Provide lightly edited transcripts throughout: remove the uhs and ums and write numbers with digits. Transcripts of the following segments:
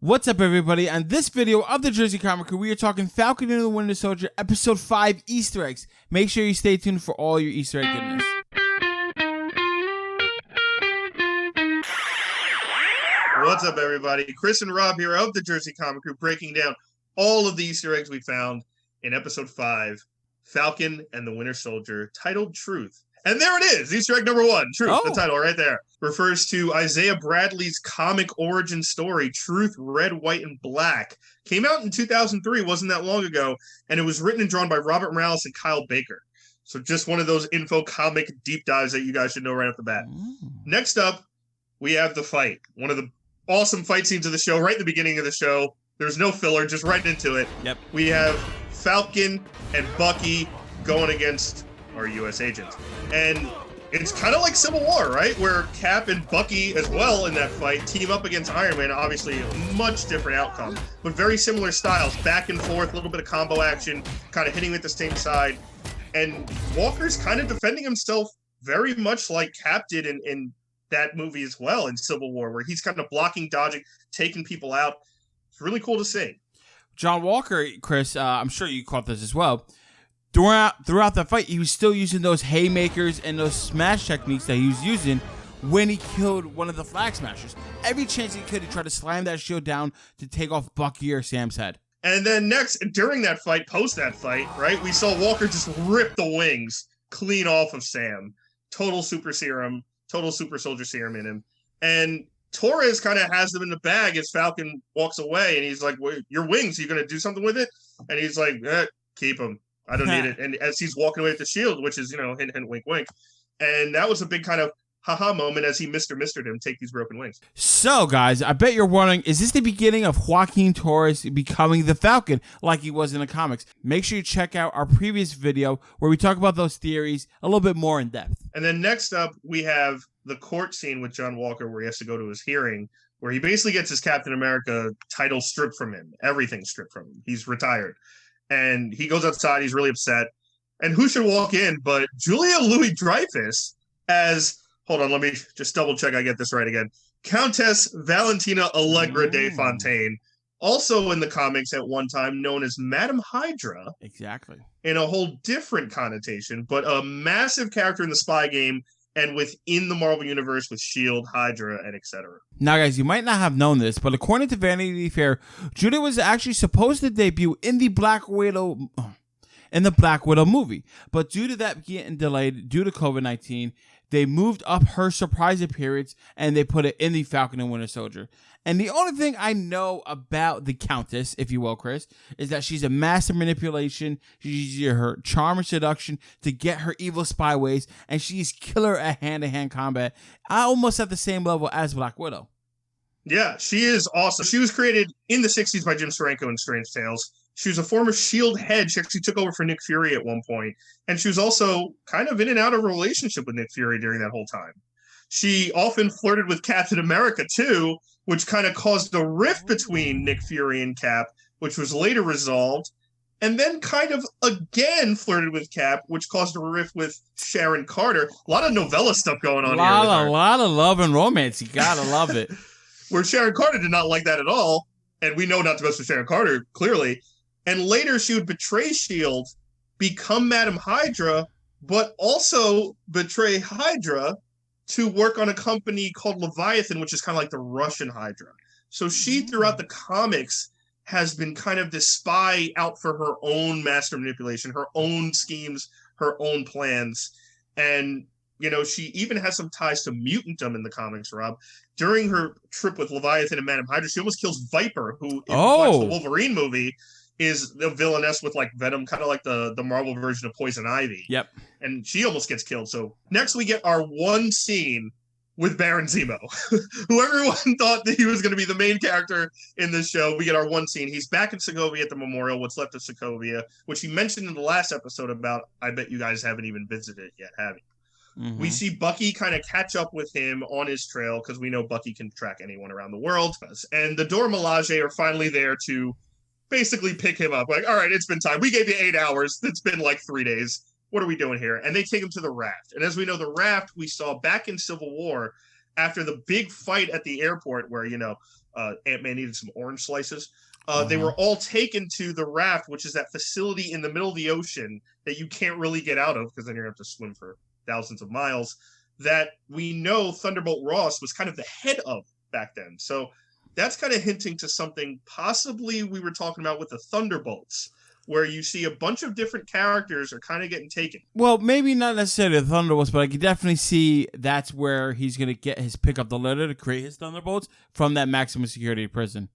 What's up, everybody? On this video of the Jersey Comic Crew, we are talking Falcon and the Winter Soldier Episode 5 Easter eggs. Make sure you stay tuned for all your Easter egg goodness. What's up, everybody? Chris and Rob here of the Jersey Comic Crew, breaking down all of the Easter eggs we found in Episode 5, Falcon and the Winter Soldier, titled Truth. And there it is, Easter egg number 1, Truth, the title right there. Refers to Isaiah Bradley's comic origin story, Truth, Red, White, and Black. Came out in 2003, wasn't that long ago, and it was written and drawn by Robert Morales and Kyle Baker. So just one of those info comic deep dives that you guys should know right off the bat. Next up, we have the fight. One of the awesome fight scenes of the show, right at the beginning of the show. There's no filler, just right into it. Yep. We have Falcon and Bucky going against our U.S. agents. And it's kind of like Civil War, right? Where Cap and Bucky as well in that fight team up against Iron Man. Obviously, a much different outcome, but very similar styles. Back and forth, a little bit of combo action, kind of hitting at the same side. And Walker's kind of defending himself very much like Cap did in that movie as well in Civil War, where he's kind of blocking, dodging, taking people out. It's really cool to see. John Walker, Chris, I'm sure you caught this as well. Throughout the fight, he was still using those haymakers and those smash techniques that he was using when he killed one of the Flag Smashers. Every chance he could, he tried to slam that shield down to take off Bucky or Sam's head. And then next, during that fight, post that fight, right, we saw Walker just rip the wings clean off of Sam. Total super serum, total super soldier serum in him. And Torres kind of has them in the bag as Falcon walks away, and he's like, well, your wings, are you going to do something with it? And he's like, keep them. I don't need it. And as he's walking away with the shield, which is, hint, hint, wink, wink. And that was a big kind of haha moment as he Mr.'d him, take these broken wings. So, guys, I bet you're wondering, is this the beginning of Joaquin Torres becoming the Falcon like he was in the comics? Make sure you check out our previous video where we talk about those theories a little bit more in depth. And then next up, we have the court scene with John Walker where he has to go to his hearing, where he basically gets his Captain America title stripped from him. Everything stripped from him. He's retired. And he goes outside. He's really upset. And who should walk in but Julia Louis-Dreyfus as, hold on, let me just double check I get this right again, Countess Valentina Allegra de Fontaine, also in the comics at one time known as Madam Hydra. Exactly. In a whole different connotation, but a massive character in the Spy Game and within the Marvel Universe with S.H.I.E.L.D., Hydra, and etc. Now, guys, you might not have known this, but according to Vanity Fair, Julia was actually supposed to debut in the Black Widow movie. But due to that getting delayed due to COVID-19, they moved up her surprise appearance and they put it in the Falcon and Winter Soldier. And the only thing I know about the Countess, if you will, Chris, is that she's a master manipulation. She's her charm and seduction to get her evil spy ways, and she's killer at hand-to-hand combat, almost at the same level as Black Widow. Yeah, she is awesome. She was created in the 60s by Jim Steranko in Strange Tales. She was a former S.H.I.E.L.D. head. She actually took over for Nick Fury at one point, and she was also kind of in and out of a relationship with Nick Fury during that whole time. She often flirted with Captain America, too, which kind of caused a rift between Nick Fury and Cap, which was later resolved, and then kind of again flirted with Cap, which caused a rift with Sharon Carter. A lot of novella stuff going on here. A lot of love and romance. You gotta love it. Where Sharon Carter did not like that at all, and we know not to mess with Sharon Carter, clearly. And later she would betray S.H.I.E.L.D., become Madam Hydra, but also betray Hydra to work on a company called Leviathan, which is kind of like the Russian Hydra. So she, throughout the comics, has been kind of this spy out for her own master manipulation, her own schemes, her own plans. And, she even has some ties to mutantdom in the comics, Rob. During her trip with Leviathan and Madam Hydra, she almost kills Viper, who, if you watch the Wolverine movie, is the villainess with like Venom, kind of like the Marvel version of Poison Ivy. Yep. And she almost gets killed. So next we get our one scene with Baron Zemo, who everyone thought that he was going to be the main character in this show. We get our one scene. He's back in Sokovia at the memorial, what's left of Sokovia, which he mentioned in the last episode about, I bet you guys haven't even visited it yet, have you? Mm-hmm. We see Bucky kind of catch up with him on his trail because we know Bucky can track anyone around the world. And the Dora Milaje are finally there to basically pick him up. Like, all right, it's been time. We gave you 8 hours. It's been like 3 days. What are we doing here? And they take him to the raft. And as we know, the raft we saw back in Civil War after the big fight at the airport where, Ant-Man needed some orange slices. They were all taken to the raft, which is that facility in the middle of the ocean that you can't really get out of because then you're going to have to swim for thousands of miles, that we know Thunderbolt Ross was kind of the head of back then. So that's kind of hinting to something possibly we were talking about with the Thunderbolts, where you see a bunch of different characters are kind of getting taken. Well, maybe not necessarily the Thunderbolts, but I can definitely see that's where he's going to get his pick up the litter to create his Thunderbolts from that maximum security prison.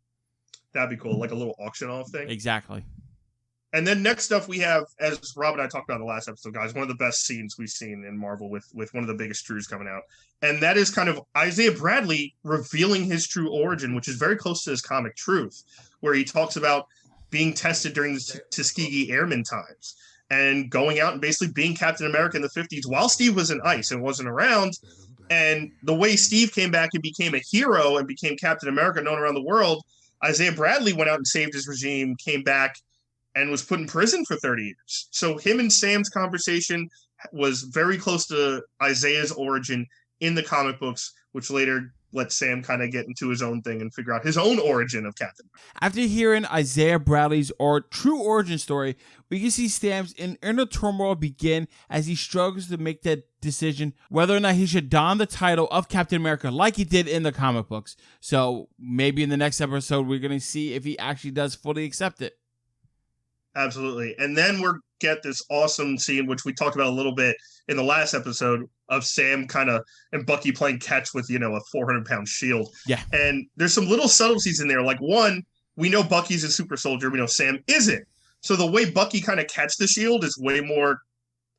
That'd be cool, like a little auction off thing. Exactly. And then next up we have, as Rob and I talked about in the last episode, guys, one of the best scenes we've seen in Marvel with one of the biggest truths coming out. And that is kind of Isaiah Bradley revealing his true origin, which is very close to his comic truth, where he talks about being tested during the Tuskegee Airmen times and going out and basically being Captain America in the 50s while Steve was in ice and wasn't around. And the way Steve came back and became a hero and became Captain America known around the world, Isaiah Bradley went out and saved his regime, came back, and was put in prison for 30 years. So him and Sam's conversation was very close to Isaiah's origin in the comic books, which later let Sam kind of get into his own thing and figure out his own origin of Captain. After hearing Isaiah Bradley's true origin story, we can see Sam's inner turmoil begin as he struggles to make that decision whether or not he should don the title of Captain America like he did in the comic books. So maybe in the next episode, we're going to see if he actually does fully accept it. Absolutely. And then we'll get this awesome scene, which we talked about a little bit in the last episode, of Sam and Bucky playing catch with, a 400-pound shield. Yeah. And there's some little subtleties in there. Like, one, we know Bucky's a super soldier. We know Sam isn't. So the way Bucky kind of catch the shield is way more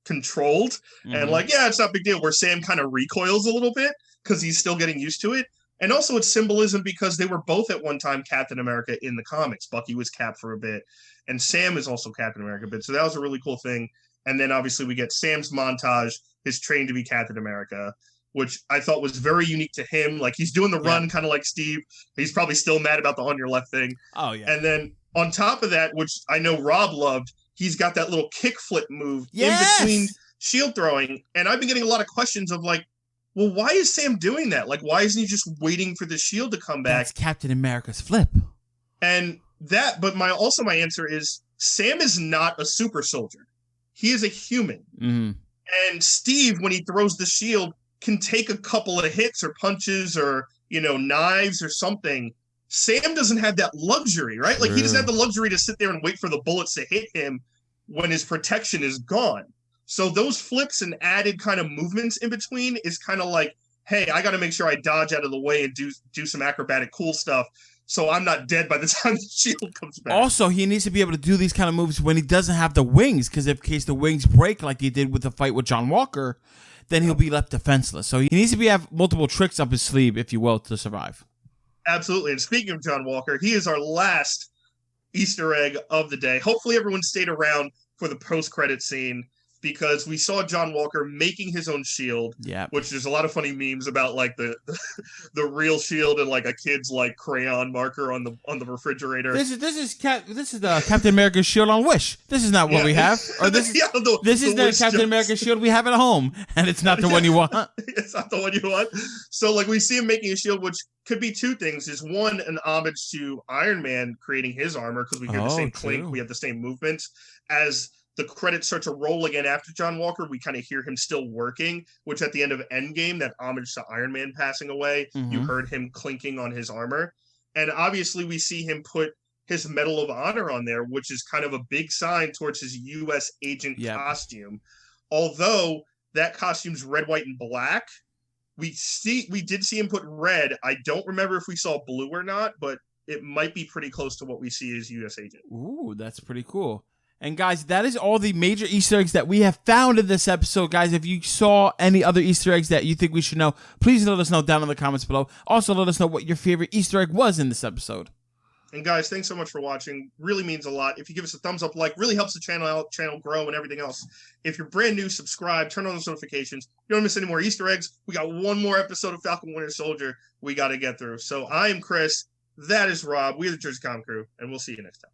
controlled. And it's not a big deal, where Sam kind of recoils a little bit because he's still getting used to it. And also it's symbolism because they were both at one time Captain America in the comics. Bucky was Cap for a bit, and Sam is also Captain America a bit. So that was a really cool thing. And then obviously we get Sam's montage, his train to be Captain America, which I thought was very unique to him. Like, he's doing the run kind of like Steve. He's probably still mad about the on your left thing. Oh, yeah. And then on top of that, which I know Rob loved, he's got that little kickflip move in between shield throwing. And I've been getting a lot of questions of like, well, why is Sam doing that? Like, why isn't he just waiting for the shield to come back? That's Captain America's flip. And that, but my answer is Sam is not a super soldier. He is a human. Mm-hmm. And Steve, when he throws the shield, can take a couple of hits or punches or, knives or something. Sam doesn't have that luxury, right? Like, he doesn't have the luxury to sit there and wait for the bullets to hit him when his protection is gone. So those flips and added kind of movements in between is kind of like, hey, I got to make sure I dodge out of the way and do some acrobatic cool stuff so I'm not dead by the time the shield comes back. Also, he needs to be able to do these kind of moves when he doesn't have the wings, because in case the wings break like he did with the fight with John Walker, then he'll be left defenseless. So he needs to have multiple tricks up his sleeve, if you will, to survive. Absolutely. And speaking of John Walker, he is our last Easter egg of the day. Hopefully everyone stayed around for the post-credit scene, because we saw John Walker making his own shield, which there's a lot of funny memes about, like the real shield and like a kid's like crayon marker on the refrigerator. This is the Captain America shield on Wish. This is not what we have. Or this is the Captain America shield we have at home, and it's not the one you want. It's not the one you want. So like we see him making a shield, which could be two things. Is one, an homage to Iron Man creating his armor, because we hear the same clink, we have the same movements. As the credits start to roll again after John Walker, we kind of hear him still working, which at the end of Endgame, that homage to Iron Man passing away, you heard him clinking on his armor. And obviously we see him put his Medal of Honor on there, which is kind of a big sign towards his U.S. agent costume. Although that costume's red, white, and black, we did see him put red. I don't remember if we saw blue or not, but it might be pretty close to what we see as U.S. agent. Ooh, that's pretty cool. And guys, that is all the major Easter eggs that we have found in this episode. Guys, if you saw any other Easter eggs that you think we should know, please let us know down in the comments below. Also, let us know what your favorite Easter egg was in this episode. And guys, thanks so much for watching. Really means a lot. If you give us a thumbs up, really helps the channel grow and everything else. If you're brand new, subscribe, turn on those notifications. You don't miss any more Easter eggs. We got one more episode of Falcon Winter Soldier we got to get through. So I am Chris. That is Rob. We are the Jersey Comic Crew, and we'll see you next time.